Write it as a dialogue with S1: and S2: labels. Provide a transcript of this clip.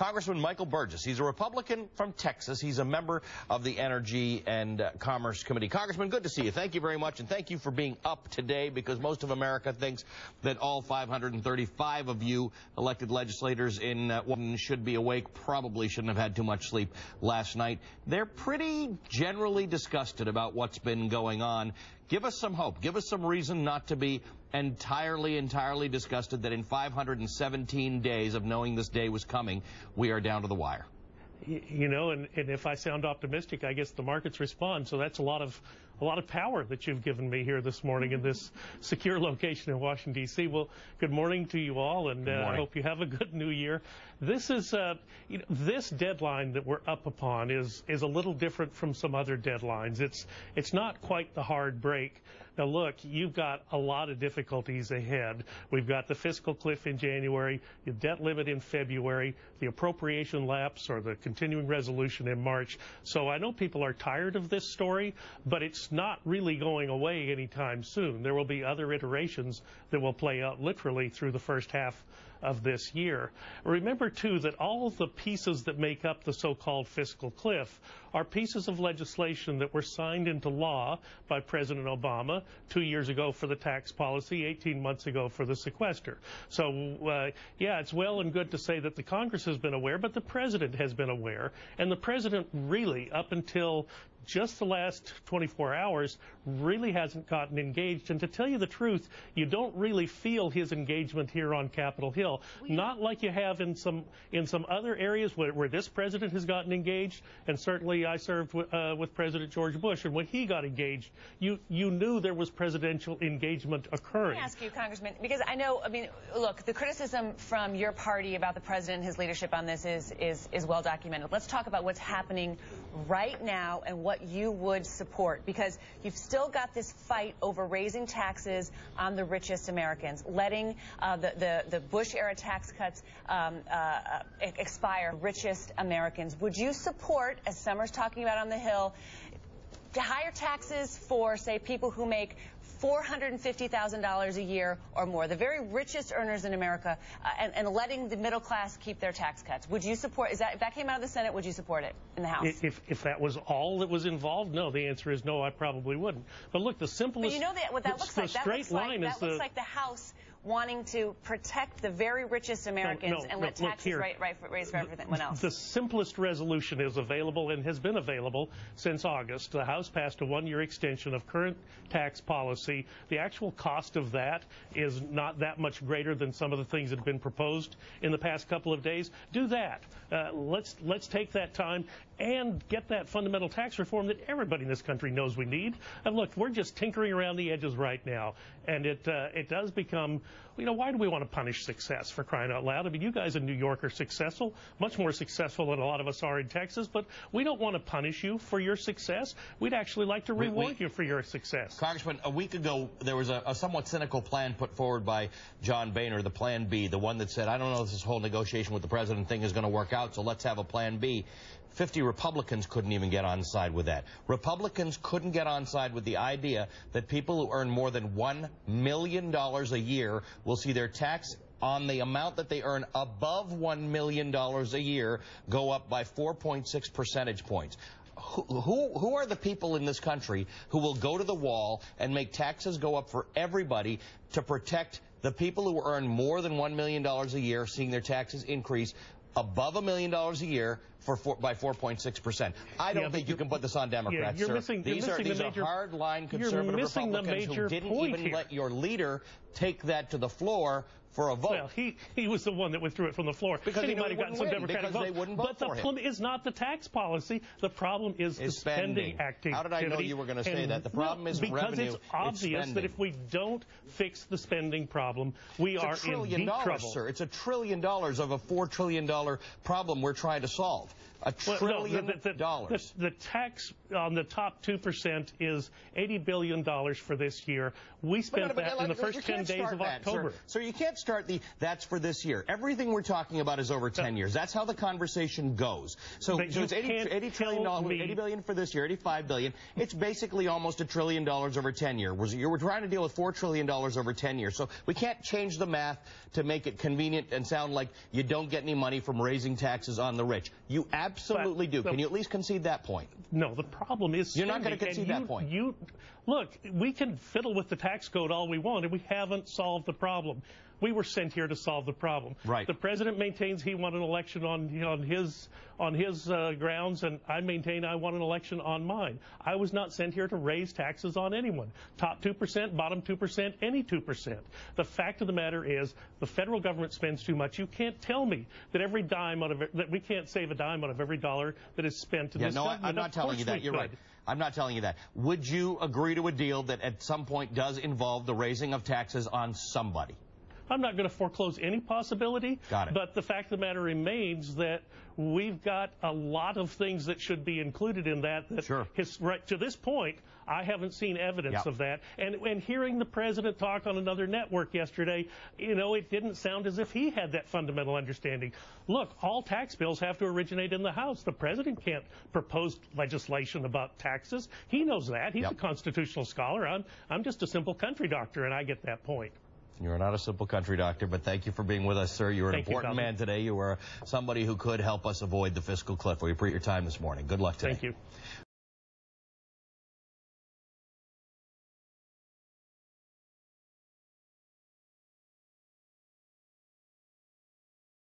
S1: Congressman Michael Burgess. He's a Republican from Texas. He's a member of the Energy and Commerce Committee. Congressman, good to see you. Thank you very much, and thank you for being up today, because most of America thinks that all 535 of you elected legislators in Washington should be awake, probably shouldn't have had too much sleep last night. They're pretty generally disgusted about what's been going on. Give us some hope. Give us some reason not to be entirely disgusted that in 517 days of knowing this day was coming, we are down to the wire.
S2: You know, and if I sound optimistic, I guess the markets respond. So that's a lot of power that you've given me here this morning in this secure location in Washington, D.C. Well, good morning to you all, and I hope you have a good new year. This is, this deadline that we're up upon is a little different from some other deadlines. It's not quite the hard break. Now, look, you've got a lot of difficulties ahead. We've got the fiscal cliff in January, the debt limit in February, the appropriation lapse or the continuing resolution in March. So I know people are tired of this story, but it's not really going away anytime soon. There will be other iterations that will play out literally through the first half of this year. Remember, too, that all of the pieces that make up the so-called fiscal cliff are pieces of legislation that were signed into law by President Obama 2 years ago for the tax policy, 18 months ago for the sequester. So, yeah, it's well and good to say that the Congress has been aware, but the President has been aware. And the President really, up until just the last 24 hours, really hasn't gotten engaged. And to tell you the truth, you don't really feel his engagement here on Capitol Hill. Not like you have in some other areas where this president has gotten engaged. And certainly I served with President George Bush, and when he got engaged, you knew there was presidential engagement occurring.
S3: Let me ask you, Congressman, because I know, I mean, look, the criticism from your party about the president and his leadership on this is well documented. Let's talk about what's happening right now and what you would support, because you've still got this fight over raising taxes on the richest Americans, letting the Bush-era tax cuts expire, richest Americans. Would you support, as Summer's talking about on the Hill, to higher taxes for, say, people who make $450,000 a year or more, the very richest earners in America, and letting the middle class keep their tax cuts? Would you support, if that came out of the Senate, would you support it in the House?
S2: If that was all that was involved, no. The answer is no, I probably wouldn't. But look, the simplest...
S3: But you know what that looks like? That looks like the House wanting to protect the very richest Americans and let taxes raise for everyone else.
S2: The simplest resolution is available and has been available since August. The House passed a one-year extension of current tax policy. The actual cost of that is not that much greater than some of the things that have been proposed in the past couple of days. Do that. Let's take that time and get that fundamental tax reform that everybody in this country knows we need. And look, we're just tinkering around the edges right now, and it does become, you know, why do we want to punish success, for crying out loud? I mean, you guys in New York are successful, much more successful than a lot of us are in Texas, but we don't want to punish you for your success. We'd actually like to reward you for your success.
S1: Congressman, a week ago, there was a somewhat cynical plan put forward by John Boehner, the Plan B, the one that said, I don't know if this whole negotiation with the president thing is going to work out, so let's have a Plan B. 50 Republicans couldn't even get on side with that. Republicans couldn't get on side with the idea that people who earn more than $1 million a year will see their tax on the amount that they earn above $1 million a year go up by 4.6 percentage points. Who are the people in this country who will go to the wall and make taxes go up for everybody to protect the people who earn more than $1 million a year, seeing their taxes increase above $1 million a year by 4.6%. I don't think you can put this on Democrats, sir. These are hard-line conservative Republicans who didn't even let your leader take that to the floor for a vote.
S2: Well, he was the one that withdrew it from the floor.
S1: Because
S2: he might have gotten some Democratic votes. But the problem is not the tax policy. The problem is the spending activity.
S1: How did I know you were going to say that? The problem is revenue.
S2: Because it's obvious that if we don't fix the spending problem, we are in deep trouble.
S1: Sir. It's $1 trillion of a $4 trillion problem we're trying to solve. $1 trillion.
S2: The tax on the top 2% is $80 billion for this year. We spent that in the first 10 days of October.
S1: Sir, you can't start that's for this year. Everything we're talking about is over 10 years. That's how the conversation goes. So it's $80 trillion, $80 billion for this year, $85 billion. It's basically almost $1 trillion over 10 years. We're trying to deal with $4 trillion over 10 years. So we can't change the math to make it convenient and sound like you don't get any money from raising taxes on the rich. You absolutely do. Can you at least concede that point?
S2: No, the problem is
S1: you're not going to concede that point.
S2: Look, we can fiddle with the tax code all we want, and we haven't solved the problem. We were sent here to solve the problem.
S1: Right.
S2: The president maintains he won an election on his grounds, and I maintain I won an election on mine. I was not sent here to raise taxes on anyone. Top 2%, bottom 2%, any 2%. The fact of the matter is the federal government spends too much. You can't tell me that every dime out of it, that we can't save a dime out of every dollar that is spent in this government.
S1: I'm not telling you that. You're right. I'm not telling you that. Would you agree to a deal that at some point does involve the raising of taxes on somebody?
S2: I'm not going to foreclose any possibility.
S1: Got it.
S2: But the fact of the matter remains that we've got a lot of things that should be included in that.
S1: Sure.
S2: Right to this point, I haven't seen evidence of that. And hearing the president talk on another network yesterday, it didn't sound as if he had that fundamental understanding. Look, all tax bills have to originate in the House. The president can't propose legislation about taxes. He knows that. He's a constitutional scholar. I'm just a simple country doctor, and I get that point.
S1: You're not a simple country doctor, but thank you for being with us, sir. You're an important man today. You are somebody who could help us avoid the fiscal cliff. We appreciate your time this morning. Good luck today.
S2: Thank you.